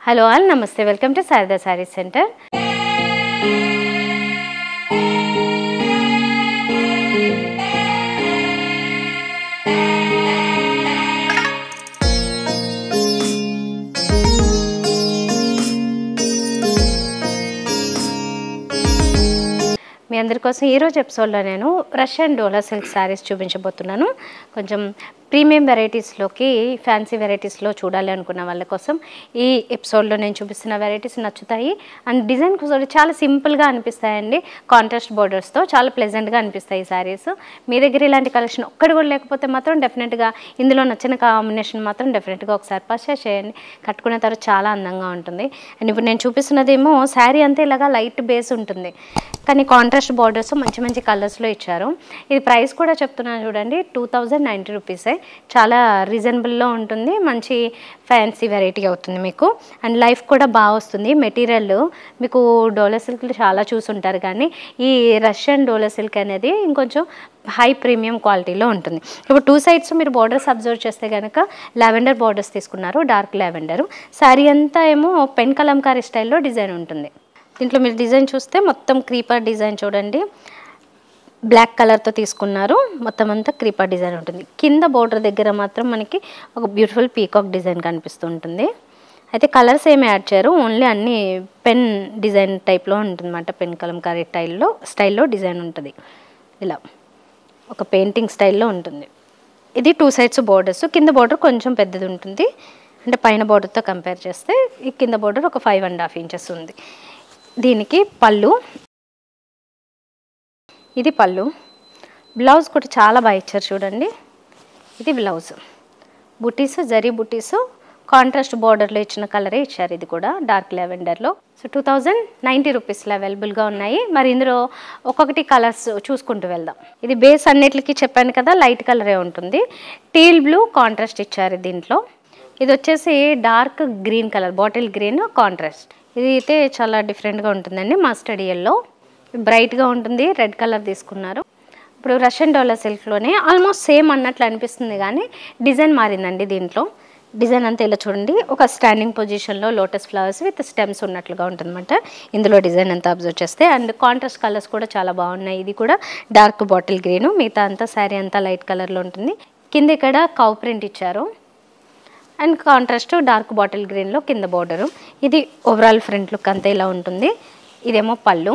Hello all నమస్తే, welcome to Sharada sarees centre. మీ అందరి కోసం ఈరోజు ఎపిసోడ్లో నేను రష్యన్ డోలా సిల్క్ శారీస్ చూపించబోతున్నాను. కొంచెం ప్రీమియం వెరైటీస్లోకి ఫ్యాన్సీ వెరైటీస్లో చూడాలి అనుకున్న వాళ్ళ కోసం ఈ ఎపిసోడ్లో నేను చూపిస్తున్న వెరైటీస్ నచ్చుతాయి. అండ్ డిజైన్ కూడా చాలా సింపుల్గా అనిపిస్తాయండి. కాంట్రాస్ట్ బోర్డర్స్తో చాలా ప్లెజెంట్గా అనిపిస్తాయి ఈ శారీస్. మీ దగ్గర ఇలాంటి కలెక్షన్ ఒక్కటి కూడా లేకపోతే మాత్రం డెఫినెట్గా ఇందులో నచ్చిన కాంబినేషన్ మాత్రం డెఫినెట్గా ఒకసారి పర్చేస్ చేయండి. కట్టుకున్న తర్వాత చాలా అందంగా ఉంటుంది. అండ్ ఇప్పుడు నేను చూపిస్తున్నదేమో శారీ అంతా ఇలాగా లైట్ బేస్ ఉంటుంది, కానీ కాంట్రాస్ట్ బార్డర్స్ మంచి మంచి కలర్స్లో ఇచ్చారు. ఇది ప్రైస్ కూడా చెప్తున్నాను చూడండి, 2090 రూపీసే. చాలా రీజనబుల్లో ఉంటుంది, మంచి ఫ్యాన్సీ వెరైటీ అవుతుంది మీకు. అండ్ లైఫ్ కూడా బాగా వస్తుంది. మెటీరియల్ మీకు డోలా సిల్క్లు చాలా చూసుంటారు, కానీ ఈ రష్యన్ డోలా సిల్క్ అనేది ఇంకొంచెం హై ప్రీమియం క్వాలిటీలో ఉంటుంది. ఇప్పుడు 2 సైడ్స్ మీరు బార్డర్స్ అబ్జర్వ్ చేస్తే కనుక లావెండర్ బార్డర్స్ తీసుకున్నారు, డార్క్ లావెండర్. శారీ అంతా ఏమో పెన్ కలంకారీ స్టైల్లో డిజైన్ ఉంటుంది. దీంట్లో మీరు డిజైన్ చూస్తే మొత్తం క్రీపర్ డిజైన్ చూడండి, బ్లాక్ కలర్తో తీసుకున్నారు. మొత్తం అంతా క్రీపర్ డిజైన్ ఉంటుంది. కింద బోర్డర్ దగ్గర మాత్రం మనకి ఒక బ్యూటిఫుల్ పీకాక్ డిజైన్ కనిపిస్తూ ఉంటుంది. అయితే కలర్స్ ఏమి యాడ్ చేయరు, ఓన్లీ అన్ని పెన్ డిజైన్ టైప్లో ఉంటుందన్నమాట. పెన్ కలంకారీ స్టైల్లో డిజైన్ ఉంటుంది. ఇలా ఒక పెయింటింగ్ స్టైల్లో ఉంటుంది. ఇది 2 సైడ్స్ బోర్డర్స్. కింద బోర్డర్ కొంచెం పెద్దది ఉంటుంది, అంటే పైన బోర్డర్తో కంపేర్ చేస్తే ఈ కింద బోర్డర్ ఒక 5.5 ఇంచెస్ ఉంది. దీనికి పళ్ళు, ఇది పళ్ళు. బ్లౌజ్ కూడా చాలా బాగా ఇచ్చారు చూడండి. ఇది బ్లౌజ్. బుటీస్, జరీ బుటీస్ కాంట్రాస్ట్ బార్డర్లో ఇచ్చిన కలరే ఇచ్చారు. ఇది కూడా డార్క్ లావెండర్లో. సో 2090 రూపీస్లో అవైలబుల్గా ఉన్నాయి. మరి ఇందులో ఒక్కొక్కటి కలర్స్ చూసుకుంటూ వెళ్దాం. ఇది బేస్ అన్నిటికీ చెప్పాను కదా, లైట్ కలరే ఉంటుంది. టీల్ బ్లూ కాంట్రాస్ట్ ఇచ్చారు దీంట్లో. ఇది వచ్చేసి dark green colour, bottle green contrast. ఇది అయితే చాలా డిఫరెంట్గా ఉంటుందండి. మస్టర్డ్ ఎల్లో బ్రైట్గా ఉంటుంది. రెడ్ కలర్ తీసుకున్నారు. ఇప్పుడు రష్యన్ డోలా సిల్క్లోనే ఆల్మోస్ట్ సేమ్ అన్నట్లు అనిపిస్తుంది, కానీ డిజైన్ మారిందండి. దీంట్లో డిజైన్ అంతా ఇలా చూడండి, ఒక స్టాండింగ్ పొజిషన్లో లోటస్ ఫ్లవర్స్ విత్ స్టెమ్స్ ఉన్నట్లుగా ఉంటుందన్నమాట. ఇందులో డిజైన్ అంతా అబ్జర్వ్ చేస్తే. అండ్ కాంట్రాస్ట్ కలర్స్ కూడా చాలా బాగున్నాయి. ఇది కూడా డార్క్ బాటిల్ గ్రీను, మిగతా అంతా శారీ అంతా లైట్ కలర్లో ఉంటుంది. కింద ఇక్కడ కౌ ప్రింట్ ఇచ్చారు. అండ్ కాంట్రాస్ట్ డార్క్ బాటిల్ గ్రీన్లో కింద బోర్డరు. ఇది ఓవరాల్ ఫ్రంట్ లుక్ అంతా ఇలా ఉంటుంది. ఇదేమో పళ్ళు.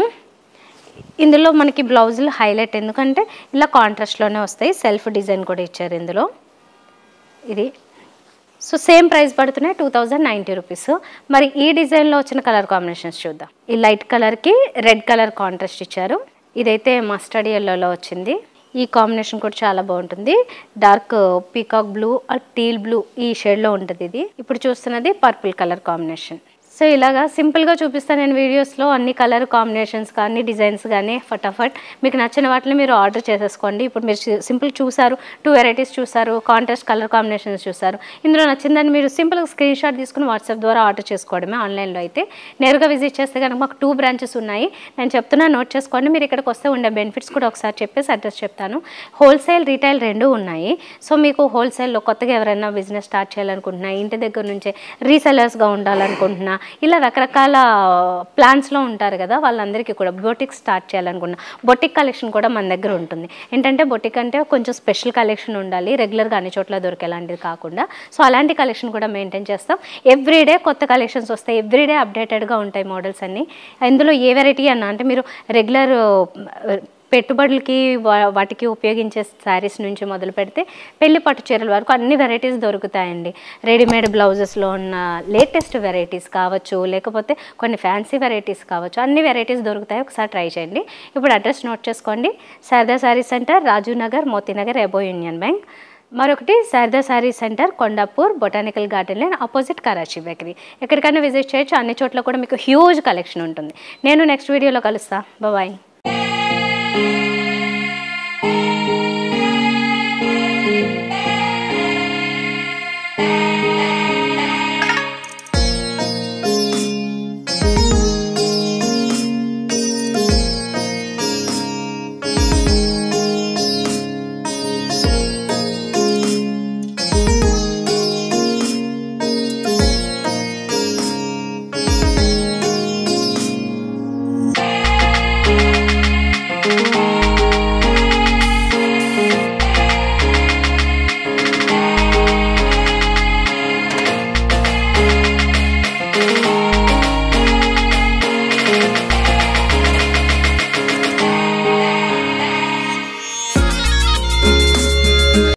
ఇందులో మనకి బ్లౌజులు హైలైట్, ఎందుకంటే ఇలా కాంట్రాస్ట్లోనే వస్తాయి. సెల్ఫ్ డిజైన్ కూడా ఇచ్చారు ఇందులో. ఇది సో సేమ్ ప్రైస్ పడుతున్నాయి, 2090 రూపీస్. మరి ఈ డిజైన్లో వచ్చిన కలర్ కాంబినేషన్స్ చూద్దాం. ఈ లైట్ కలర్కి రెడ్ కలర్ కాంట్రాస్ట్ ఇచ్చారు. ఇదైతే మస్టర్డ్ ఎల్లోలో వచ్చింది. ఈ కాంబినేషన్ కూడా చాలా బాగుంటుంది. Dark peacock blue, teal blue ఈ షేడ్లో ఉంటుంది. ఇది ఇప్పుడు చూస్తున్నది పర్పుల్ కలర్ కాంబినేషన్. సో ఇలాగా సింపుల్గా చూపిస్తాను నేను వీడియోస్లో. అన్ని కలర్ కాంబినేషన్స్ కానీ డిజైన్స్ కానీ ఫటాఫట్ మీకు నచ్చిన వాటిని మీరు ఆర్డర్ చేసేసుకోండి. ఇప్పుడు మీరు సింపుల్ చూసారు, 2 వెరైటీస్ చూసారు, కాంట్రాస్ట్ కలర్ కాంబినేషన్స్ చూసారు. ఇందులో నచ్చిందని మీరు సింపుల్గా స్క్రీన్ షాట్ తీసుకుని వాట్సాప్ ద్వారా ఆర్డర్ చేసుకోవడమే. ఆన్లైన్లో అయితే నేరుగా విజిట్ చేస్తే కనుక మాకు 2 బ్రాంచెస్ ఉన్నాయి. నేను చెప్తున్నా, నోట్ చేసుకోండి. మీరు ఇక్కడికి వస్తే ఉండే బెనిఫిట్స్ కూడా ఒకసారి చెప్పేసి అడ్రస్ చెప్తాను. హోల్సేల్, రీటైల్ 2 ఉన్నాయి. సో మీకు హోల్సేల్లో కొత్తగా ఎవరైనా బిజినెస్ స్టార్ట్ చేయాలనుకుంటున్నా, ఇంటి దగ్గర నుంచే రీసెలర్స్గా ఉండాలనుకుంటున్నా, ఇలా రకరకాల ప్లాన్స్లో ఉంటారు కదా, వాళ్ళందరికీ కూడా బొటిక్ స్టార్ట్ చేయాలనుకున్నా బొటిక్ కలెక్షన్ కూడా మన దగ్గర ఉంటుంది. ఏంటంటే బొటిక్ అంటే కొంచెం స్పెషల్ కలెక్షన్ ఉండాలి, రెగ్యులర్గా అన్ని చోట్ల దొరికేలాంటిది కాకుండా. సో అలాంటి కలెక్షన్ కూడా మెయింటైన్ చేస్తాం. ఎవ్రీడే కొత్త కలెక్షన్స్ వస్తాయి, ఎవ్రీడే అప్డేటెడ్గా ఉంటాయి మోడల్స్ అన్నీ. ఇందులో ఏ వెరైటీ అన్నా అంటే మీరు రెగ్యులర్ పెట్టుబడులకి వాటికి ఉపయోగించే శారీస్ నుంచి మొదలు పెడితే పెళ్లి పట్టు చీరల వరకు అన్ని వెరైటీస్ దొరుకుతాయండి. రెడీమేడ్ బ్లౌజెస్లో ఉన్న లేటెస్ట్ వెరైటీస్ కావచ్చు, లేకపోతే కొన్ని ఫ్యాన్సీ వెరైటీస్ కావచ్చు, అన్ని వెరైటీస్ దొరుకుతాయి. ఒకసారి ట్రై చేయండి. ఇప్పుడు అడ్రస్ నోట్ చేసుకోండి. శారదా శారీస్ సెంటర్, రాజీవ్ నగర్, మోతీనగర్, అబో యూనియన్ బ్యాంక్. మరొకటి Sharada sarees centre, Kondapur, botanical garden line, opposite Karachi bakery. ఎక్కడికైనా విజిట్ చేయొచ్చు. అన్ని చోట్ల కూడా మీకు హ్యూజ్ కలెక్షన్ ఉంటుంది. నేను నెక్స్ట్ వీడియోలో కలుస్తా. బాయ్.